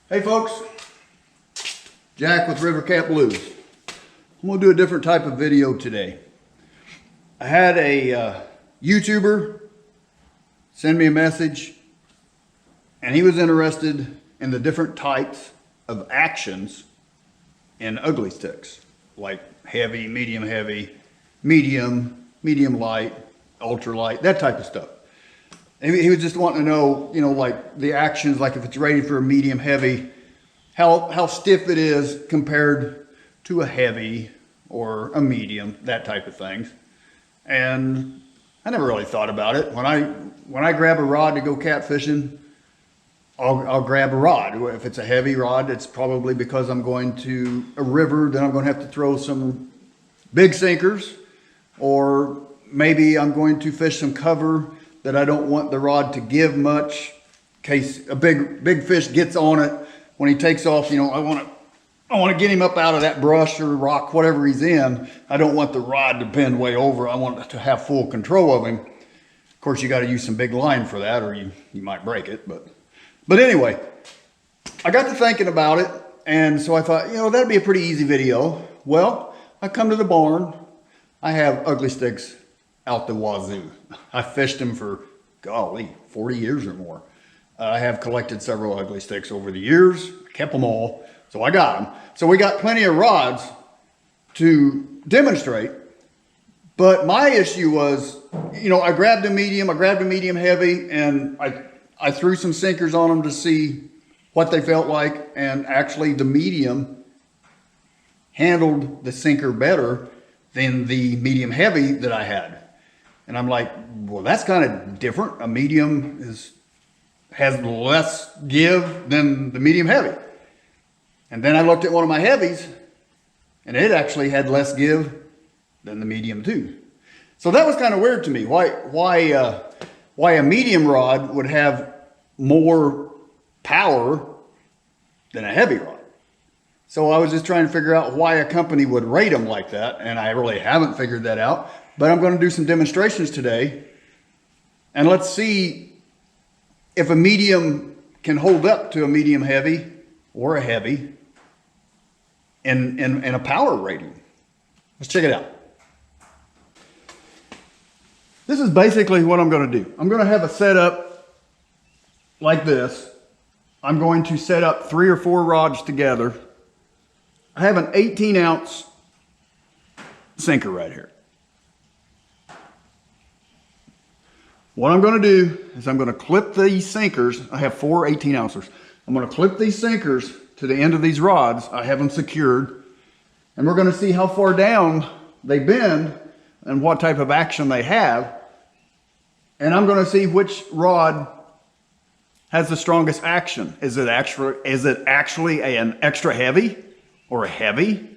Hey folks, Jack with River Cat Blues. I'm going to do a different type of video today. I had a YouTuber send me a message, and he was interested in the different types of actions in ugly sticks, like heavy, medium light, ultra light, that type of stuff. He was just wanting to know, like the actions, like if it's rated for a medium heavy, how stiff it is compared to a heavy or a medium, that type of things. And I never really thought about it. When I grab a rod to go catfishing, I'll grab a rod. If it's a heavy rod, it's probably because I'm going to a river, then I'm going to have to throw some big sinkers, or maybe I'm going to fish some cover that I don't want the rod to give much, in case a big fish gets on it. When he takes off, I want to get him up out of that brush or rock, whatever he's in. I don't want the rod to bend way over. I want to have full control of him. Of course, you got to use some big line for that, or you might break it. But anyway, I got to thinking about it, and so I thought, that'd be a pretty easy video. Well, I come to the barn. I have ugly sticks out the wazoo. I fished them for, golly, 40 years or more. I have collected several ugly sticks over the years, kept them all, so I got them. So we got plenty of rods to demonstrate, but my issue was, I grabbed a medium heavy, and I threw some sinkers on them to see what they felt like, and actually the medium handled the sinker better than the medium heavy that I had. And I'm like, well, that's kind of different. A medium has less give than the medium heavy. And then I looked at one of my heavies, and it actually had less give than the medium too. So that was kind of weird to me. Why a medium rod would have more power than a heavy rod. So I was just trying to figure out why a company would rate them like that, and I really haven't figured that out. But I'm going to do some demonstrations today, and let's see if a medium can hold up to a medium heavy or a heavy in a power rating. Let's check it out. This is basically what I'm going to do. I'm going to have a setup like this. I'm going to set up 3 or 4 rods together. I have an 18-ounce sinker right here. What I'm going to do is I'm going to clip these sinkers. I have 4 18-ouncers. I'm going to clip these sinkers to the end of these rods. I have them secured. And we're going to see how far down they bend and what type of action they have. And I'm going to see which rod has the strongest action. Is it actually an extra heavy or a heavy?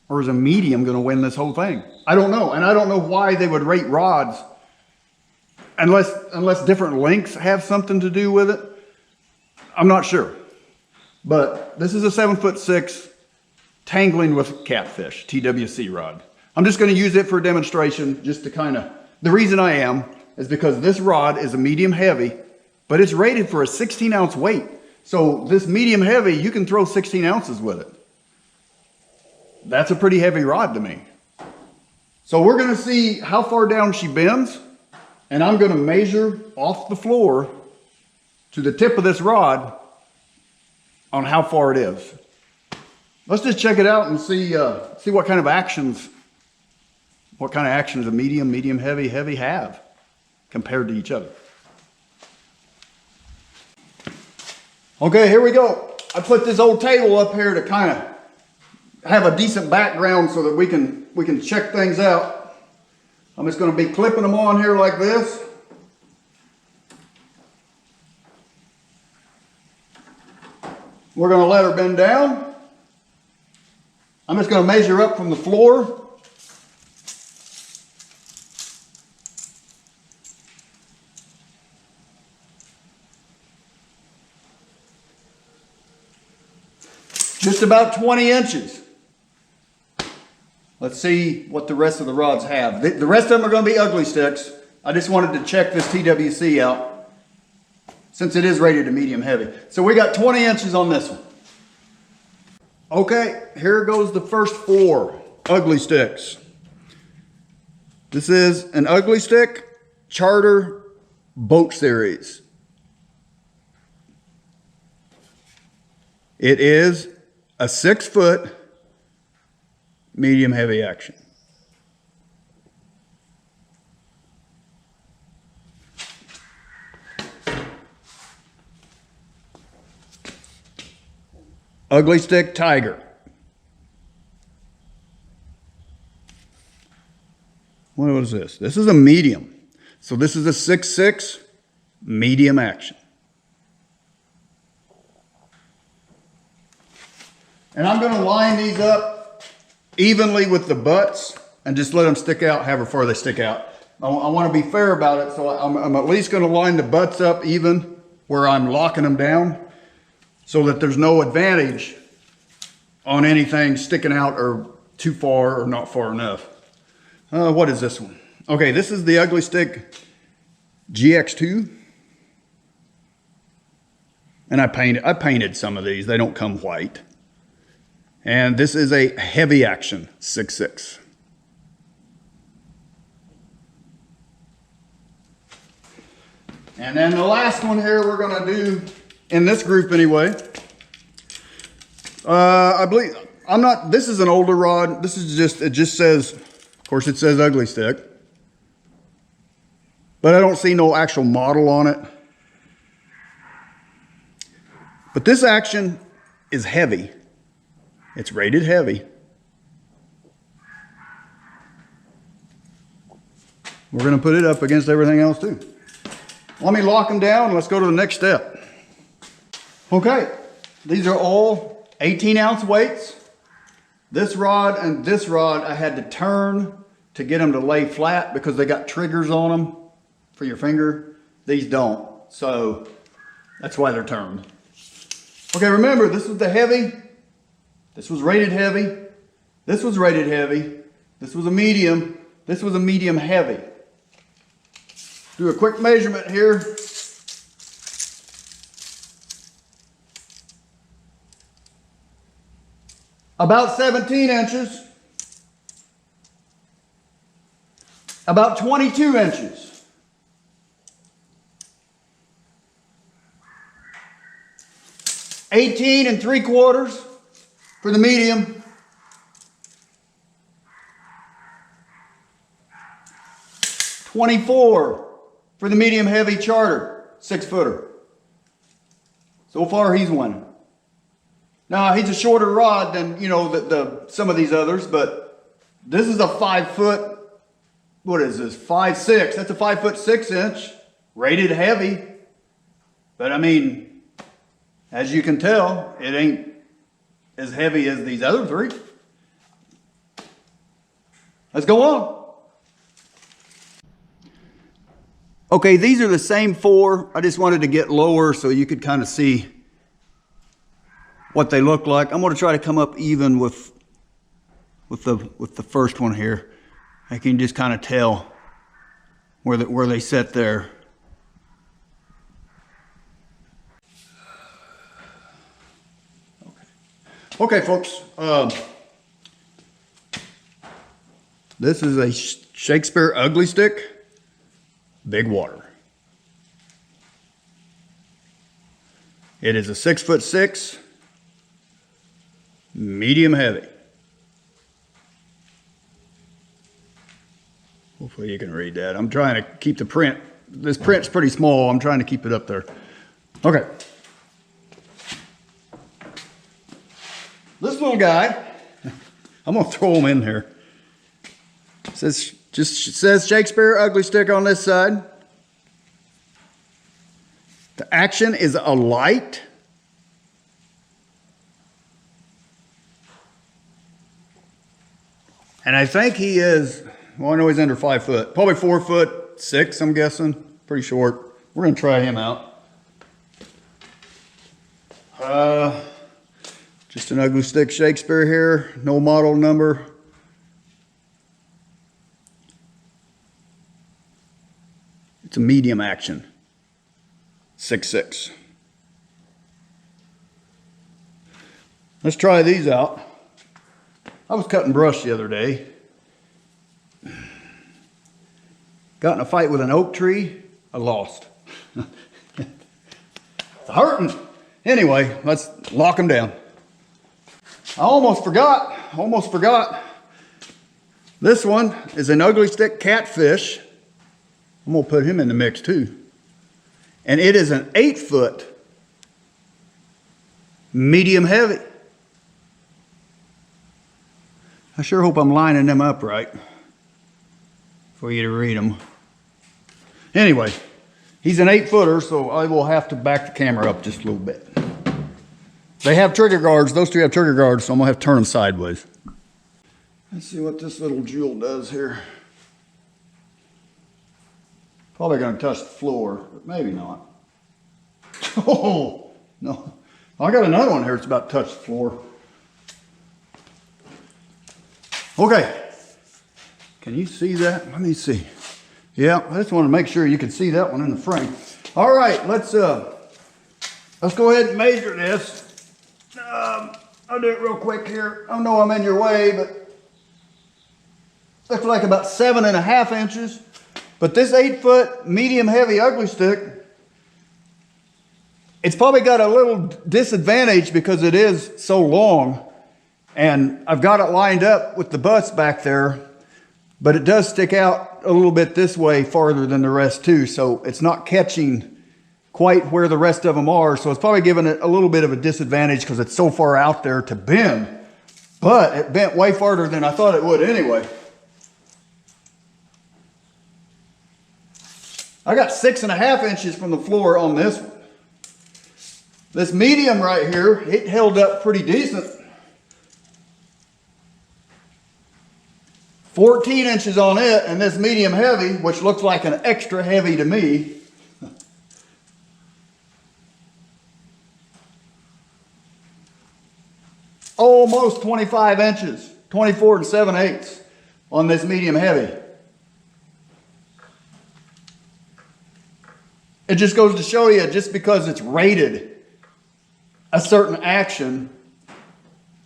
Or is a medium going to win this whole thing? I don't know. And I don't know why they would rate rods unless different lengths have something to do with it. I'm not sure. But this is a 7'6" tangling with catfish TWC rod. I'm just going to use it for a demonstration, just to the reason I am is because this rod is a medium heavy, but it's rated for a 16-ounce weight. So this medium heavy, you can throw 16 ounces with it. That's a pretty heavy rod to me. So we're going to see how far down she bends, and I'm going to measure off the floor to the tip of this rod on how far it is. Let's just check it out and see what kind of actions a medium heavy have compared to each other. Okay, here we go. I put this old table up here to kind of have a decent background so that we can check things out. I'm just going to be clipping them on here like this. We're going to let her bend down. I'm just going to measure up from the floor. Just about 20 inches. Let's see what the rest of the rods have. The rest of them are going to be ugly sticks. I just wanted to check this TWC out. since it is rated a medium heavy. So we got 20 inches on this one. Okay, here goes the first 4 ugly sticks. This is an ugly stick charter boat series. It is a 6-foot medium heavy action. Ugly stick tiger. What is this? This is a medium. So this is a 6.6 medium action. And I'm going to line these up evenly with the butts and just let them stick out however far they stick out. I want to be fair about it, so I'm at least going to line the butts up even where I'm locking them down so that there's no advantage on anything sticking out or too far or not far enough. What is this one? Okay, this is the Ugly Stik GX2. And I painted some of these. They don't come white. And this is a heavy action 6.6. And then the last one here we're going to do in this group anyway. I believe this is an older rod. This is it just says, of course it says Ugly Stik, but I don't see no actual model on it. But this action is heavy. It's rated heavy. We're going to put it up against everything else too. Let me lock them down and let's go to the next step. Okay, these are all 18-ounce weights. This rod and this rod I had to turn to get them to lay flat because they got triggers on them for your finger. These don't, so that's why they're turned. Okay, remember, this was the heavy. This was rated heavy. This was rated heavy. This was a medium. This was a medium heavy. Do a quick measurement here. About 17 inches. About 22 inches. $18 3/4 for the medium. $24 for the medium heavy charter 6-footer. So far he's winning. Now he's a shorter rod than some of these others, but this is a 5-foot. What is this? 5.6. That's a 5'6" rated heavy. But I mean, as you can tell, it ain't as heavy as these other 3. Let's go on. Okay, these are the same 4. I just wanted to get lower so you could kind of see what they look like. I'm going to try to come up even with the first one here. I can just kind of tell where they sit there. Okay, folks. This is a Shakespeare Ugly Stik Big Water. It is a 6'6", medium heavy. Hopefully you can read that. I'm trying to keep the print. This print's pretty small. I'm trying to keep it up there. Okay. This little guy, I'm going to throw him in here. It says Shakespeare Ugly Stik on this side. The action is a light. And I think he is, well, I know he's under 5 foot. Probably 4'6", I'm guessing. Pretty short. We're going to try him out. Just an Ugly Stik Shakespeare here. No model number. It's a medium action. 6.6. Let's try these out. I was cutting brush the other day. Got in a fight with an oak tree. I lost. It's hurting. Anyway, let's lock them down. I almost forgot. This one is an ugly stick catfish. I'm gonna put him in the mix too. And it is an 8-foot medium heavy. I sure hope I'm lining them up right for you to read them. Anyway, he's an 8-footer, so I will have to back the camera up just a little bit. They have trigger guards. Those two have trigger guards, so I'm gonna have to turn them sideways. Let's see what this little jewel does here. Probably gonna touch the floor, but maybe not. Oh, no. I got another one here that's about to touch the floor. Okay. Can you see that? Let me see. Yeah, I just want to make sure you can see that one in the frame. All right, let's go ahead and measure this. I'll do it real quick here. I know I'm in your way, but looks like about 7.5 inches. But this 8-foot medium heavy ugly stick, it's probably got a little disadvantage because it is so long. And I've got it lined up with the butts back there, but it does stick out a little bit this way farther than the rest too. So it's not catching quite where the rest of them are. So it's probably giving it a little bit of a disadvantage because it's so far out there to bend. But it bent way farther than I thought it would anyway. I got 6.5 inches from the floor on this one. This medium right here, it held up pretty decent. 14 inches on it, and this medium heavy, which looks like an extra heavy to me. Almost 25 inches, 24 7/8 on this medium heavy. It just goes to show you, just because it's rated a certain action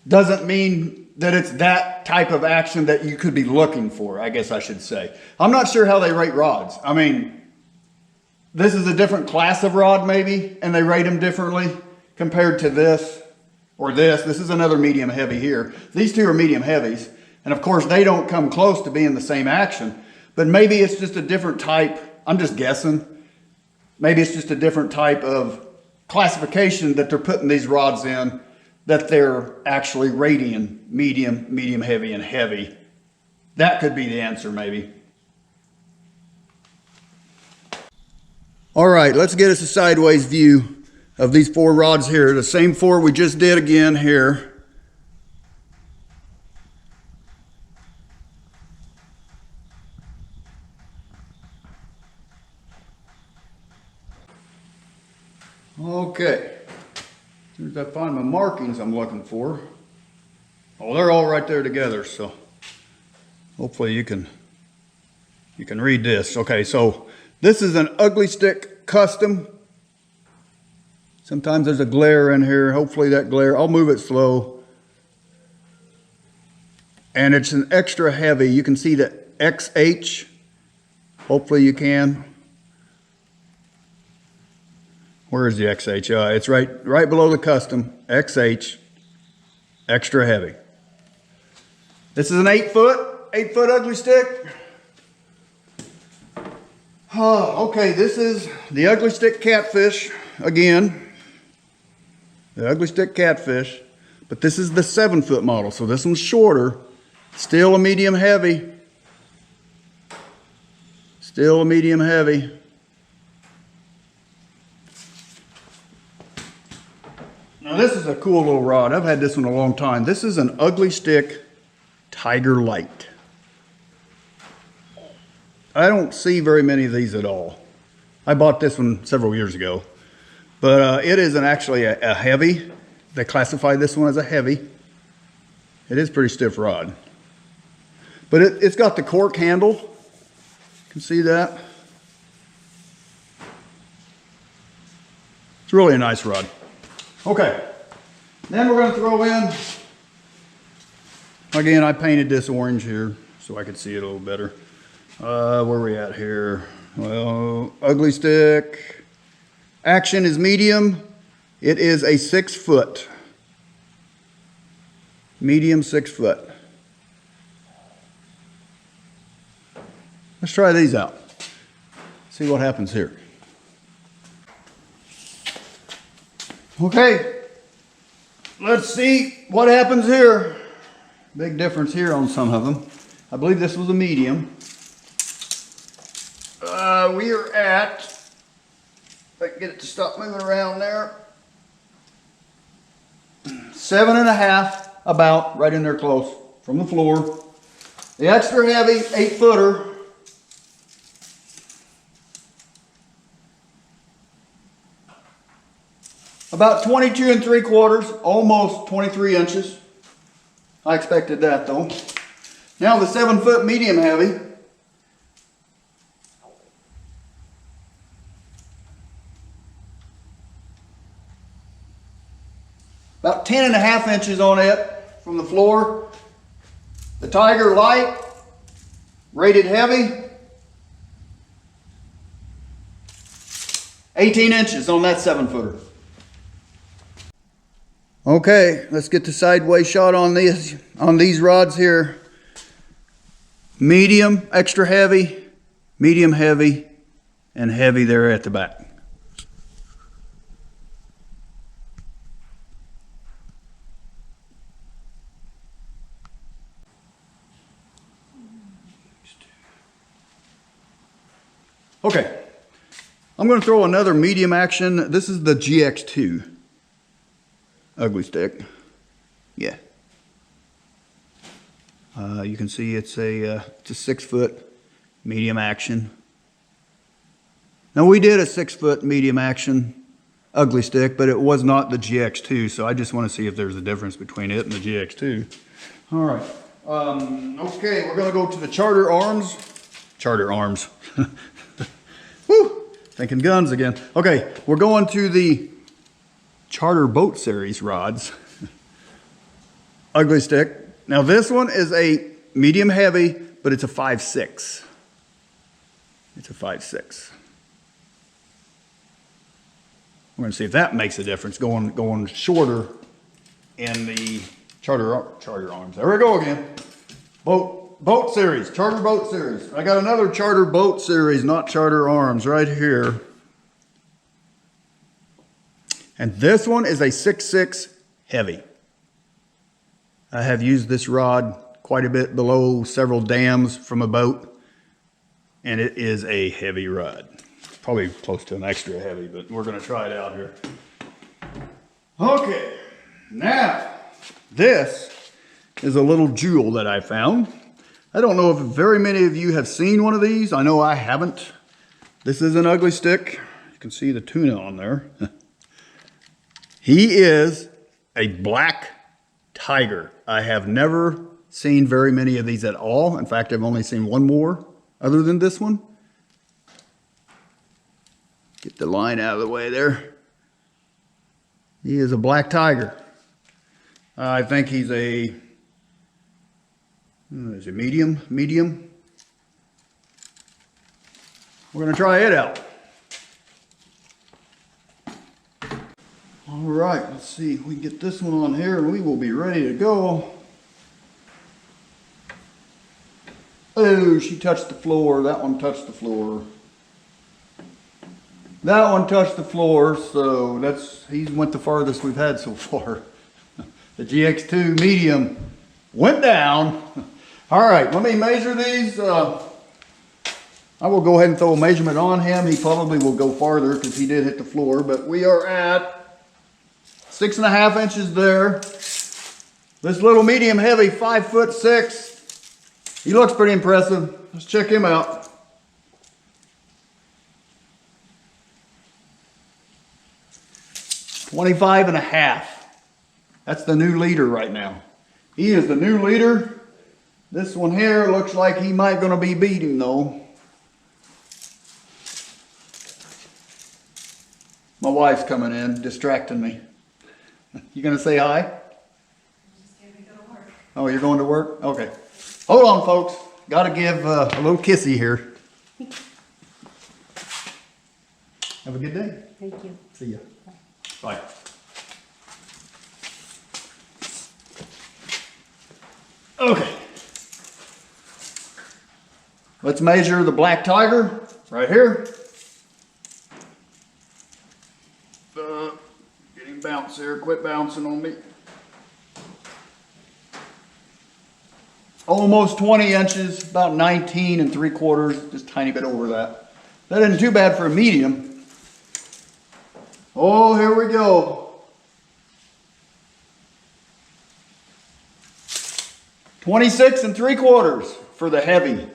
doesn't mean that it's that type of action that you could be looking for, I guess I should say. I'm not sure how they rate rods. I mean, this is a different class of rod maybe, and they rate them differently compared to this or this. This is another medium heavy here. These two are medium heavies. And of course, they don't come close to being the same action, but maybe it's just a different type. I'm just guessing. Maybe it's just a different type of classification that they're putting these rods in, that they're actually rating medium, medium heavy, and heavy. That could be the answer, maybe. All right, let's get us a sideways view of these 4 rods here. The same 4 we just did again here. Okay. As soon as I find my markings I'm looking for. Oh, they're all right there together, so hopefully you can read this. Okay, so this is an ugly stick custom. Sometimes there's a glare in here. Hopefully that glare, I'll move it slow. And it's an extra heavy. You can see the XH. Hopefully you can. Where is the XH? It's right below the custom. XH, extra heavy. This is an 8-foot ugly stick. Oh, okay, this is the ugly stick catfish again. The ugly stick catfish, but this is the 7-foot model, so this one's shorter. Still a medium heavy. Still a medium heavy. Now this is a cool little rod. I've had this one a long time. This is an ugly stick Tiger Light. I don't see very many of these at all. I bought this one several years ago, but it isn't actually a heavy. They classify this one as a heavy. It is pretty stiff rod, but it's got the cork handle. You can see that. It's really a nice rod. Okay, then we're going to throw in, again, I painted this orange here so I could see it a little better. Where are we at here? Well, ugly stick. Action is medium. It is a 6 foot. Medium 6 foot. Let's try these out. See what happens here. Okay, let's see what happens here. Big difference here on some of them. I believe this was a medium. We are at, if I can get it to stop moving around there, 7.5, about right in there close from the floor. The extra heavy 8 footer. About 22 3/4, almost 23 inches. I expected that though. Now the 7 foot medium heavy. About 10.5 inches on it from the floor. The Tiger light, rated heavy. 18 inches on that 7 footer. Okay, let's get the sideways shot on these rods here. Medium, extra heavy, medium heavy, and heavy there at the back. Okay, I'm going to throw another medium action. This is the GX2. Ugly stick. Yeah. You can see it's a 6 foot medium action. Now we did a 6 foot medium action ugly stick, but it was not the GX2, so I just want to see if there's a difference between it and the GX2. All right. Okay, we're going to go to the Charter Arms. Charter Arms. Woo! Thinking guns again. Okay, we're going to the Charter Boat Series rods. Ugly stick. Now this one is a medium heavy, but it's a 5.6. It's a 5.6. We're going to see if that makes a difference going shorter in the Charter Arms. There we go again. Boat Series, Charter Boat Series. I got another Charter Boat Series, not Charter Arms, right here. And this one is a 6.6 heavy. I have used this rod quite a bit below several dams from a boat, and it is a heavy rod. Probably close to an extra heavy, but we're going to try it out here. Okay, now this is a little jewel that I found. I don't know if very many of you have seen one of these. I know I haven't. This is an ugly stick. You can see the tuna on there. He is a black tiger. I have never seen very many of these at all. In fact, I've only seen one more other than this one. Get the line out of the way there. He is a black tiger. I think he's a medium. We're going to try it out. All right, let's see if we can get this one on here and we will be ready to go. Oh, she touched the floor. That one touched the floor. That one touched the floor, so he went the farthest we've had so far. The GX2 medium went down. All right, let me measure these. I will go ahead and throw a measurement on him. He probably will go farther because he did hit the floor, but we are at 6.5 inches there. This little medium heavy 5'6". He looks pretty impressive. Let's check him out. $25.5. That's the new leader right now. He is the new leader. This one here looks like he might gonna be beating though. My wife's coming in, distracting me. You gonna say hi? Just gonna go to work. Oh, you're going to work? Okay. Hold on, folks. Gotta give a little kissy here. Have a good day. Thank you. See ya. Bye. Okay. Let's measure the black tiger right here. Getting bounce here. Quit bouncing on me. Almost 20 inches, about 19 3/4, just a tiny bit over that. That isn't too bad for a medium. Oh, here we go. 26 3/4 for the heavy.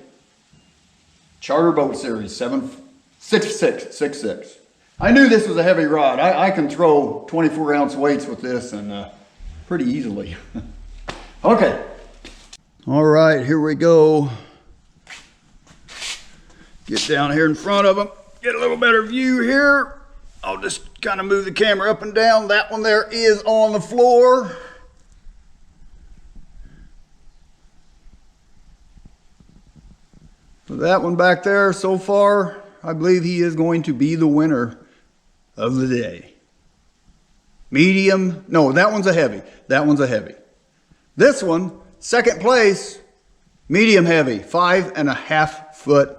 Charter Boat Series 766. I knew this was a heavy rod. I can throw 24-ounce weights with this and pretty easily. Okay. All right, here we go. Get down here in front of them. Get a little better view here. I'll just kind of move the camera up and down. That one there is on the floor. So that one back there, so far, I believe he is going to be the winner of the day. Medium, no, that one's a heavy. That one's a heavy. This one, second place, medium heavy, 5.5 foot.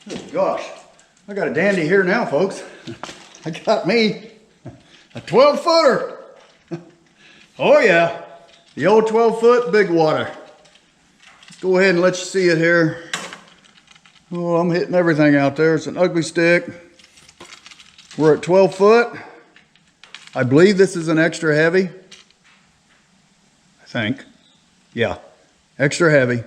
Oh gosh, I got a dandy here now, folks. I got me a 12-footer. Oh yeah, the old 12-foot big water. Let's go ahead and let you see it here. Oh, I'm hitting everything out there. It's an ugly stick. We're at 12 foot. I believe this is an extra heavy. I think. Yeah, extra heavy.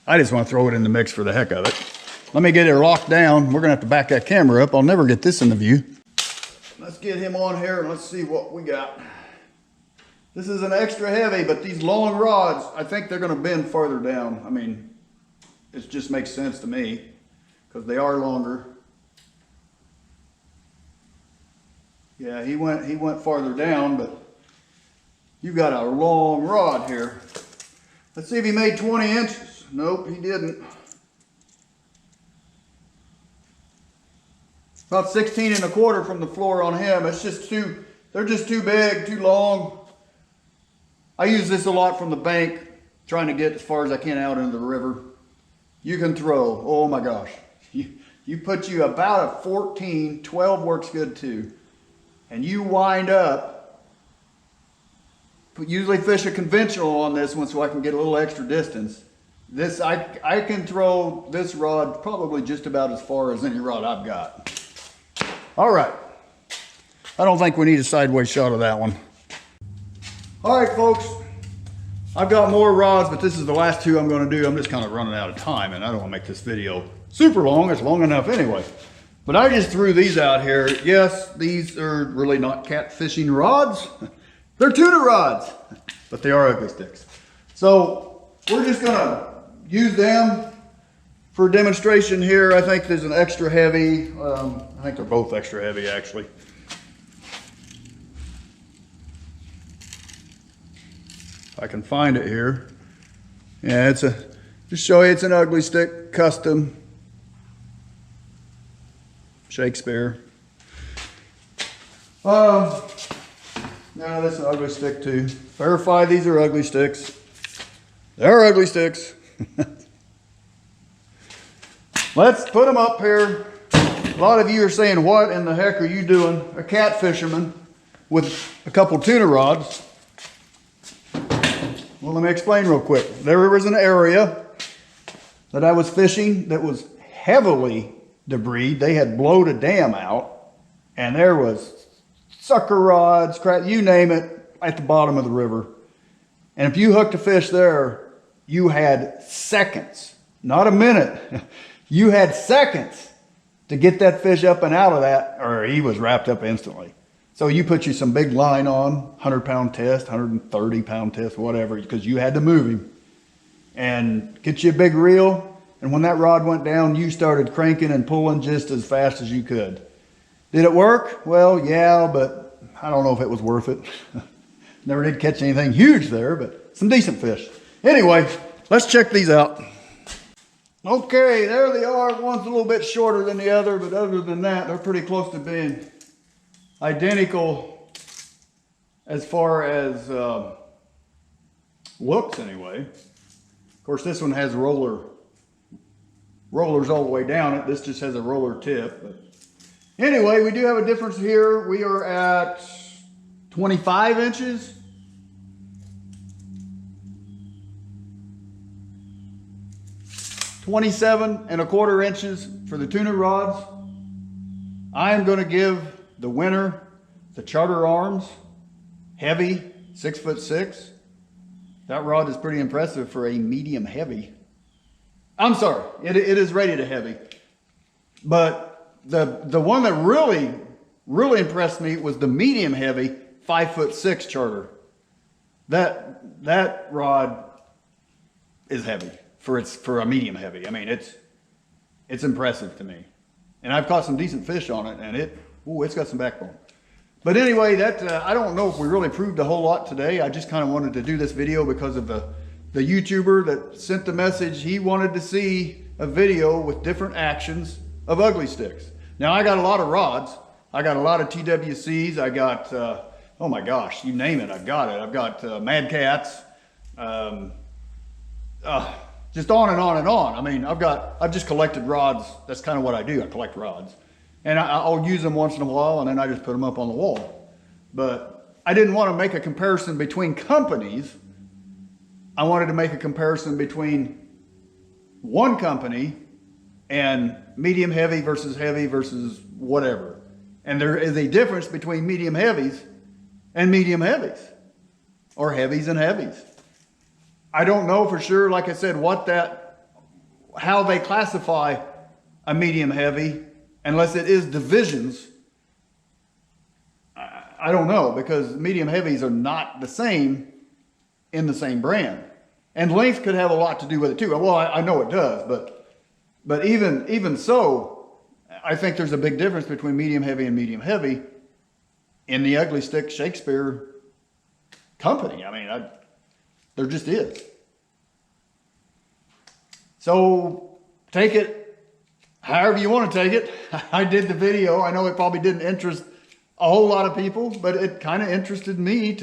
I just want to throw it in the mix for the heck of it. Let me get it locked down. We're going to have to back that camera up. I'll never get this in the view. Let's get him on here and let's see what we got. This is an extra heavy, but these long rods, I think they're going to bend farther down. I mean, it just makes sense to me because they are longer. Yeah, he went farther down, but you've got a long rod here. Let's see if he made 20 inches. Nope, he didn't. About 16 1/4 from the floor on him. It's just they're just too big, too long. I use this a lot from the bank, trying to get as far as I can out into the river. You can throw, oh my gosh. You put you about a 14, 12 works good too. And you wind up, usually fish a conventional on this one so I can get a little extra distance. This, I can throw this rod probably just about as far as any rod I've got. All right. I don't think we need a sideways shot of that one. All right, folks. I've got more rods, but this is the last two I'm going to do. I'm just kind of running out of time, and I don't want to make this video super long. It's long enough anyway. But I just threw these out here. Yes, these are really not catfishing rods. They're tuna rods, but they are ugly sticks. So we're just going to use them for a demonstration here. I think there's an extra heavy. I think they're both extra heavy, actually. If I can find it here. Yeah, just show you it's an ugly stick, custom. Shakespeare. No, that's an ugly stick too. Verify these are ugly sticks. They're ugly sticks. Let's put them up here. A lot of you are saying, what in the heck are you doing? A cat fisherman with a couple tuna rods. Well, let me explain real quick. There was an area that I was fishing that was heavily debris. They had blowed a dam out, and there was sucker rods, crap, you name it, at the bottom of the river. And if you hooked a fish there, you had seconds, not a minute. You had seconds to get that fish up and out of that, or he was wrapped up instantly. So you put you some big line on, 100-pound test, 130-pound test, whatever, because you had to move him. And get you a big reel And when that rod went down, you started cranking and pulling just as fast as you could. Did it work? Well, yeah, but I don't know if it was worth it. Never did catch anything huge there, but some decent fish. Anyway, let's check these out. Okay, there they are. One's a little bit shorter than the other, but other than that, they're pretty close to being identical as far as looks anyway. Of course, this one has rollers all the way down it. This just has a roller tip. But anyway, we do have a difference here. We are at 25 inches. $27.25 inches for the tuna rods. I am going to give the winner the Charter Arms heavy 6'6". That rod is pretty impressive for a medium heavy. I'm sorry, it is rated a heavy. But the one that really impressed me was the medium heavy 5'6" Charter. That rod is heavy for a medium heavy. I mean, it's impressive to me. And I've caught some decent fish on it, and it's got some backbone. But anyway, I don't know if we really proved a whole lot today. I just kind of wanted to do this video because of the YouTuber that sent the message. He wanted to see a video with different actions of ugly sticks. Now, I got a lot of rods. I got a lot of TWCs. I got, oh my gosh, you name it, I've got it. I've got Mad Cats, just on and on and on. I mean, I've just collected rods. That's kind of what I do. I collect rods. And I'll use them once in a while, and then I just put them up on the wall. But I didn't want to make a comparison between companies. I wanted to make a comparison between one company and medium heavy versus whatever. And there is a difference between medium heavies and medium heavies, or heavies and heavies. I don't know for sure, like I said, how they classify a medium heavy, unless it is divisions. I don't know, because medium heavies are not the same in the same brand. And length could have a lot to do with it too. Well, I know it does, but even so, I think there's a big difference between medium heavy and medium heavy in the Ugly Stik Shakespeare company. I mean, there just is. So take it however you want to take it. I did the video. I know it probably didn't interest a whole lot of people, but it kind of interested me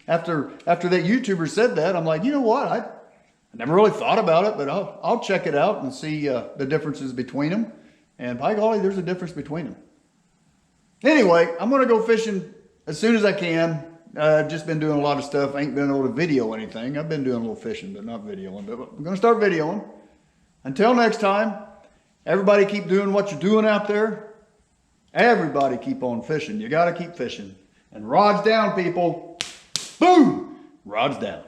after that YouTuber said that. I'm like, you know what? I never really thought about it, but I'll check it out and see the differences between them. And by golly, there's a difference between them. Anyway, I'm going to go fishing as soon as I can. I've just been doing a lot of stuff. I ain't been able to video anything. I've been doing a little fishing, but not videoing. But I'm going to start videoing. Until next time, everybody keep doing what you're doing out there. Everybody keep on fishing. You got to keep fishing. And rods down, people. Boom! Rods down.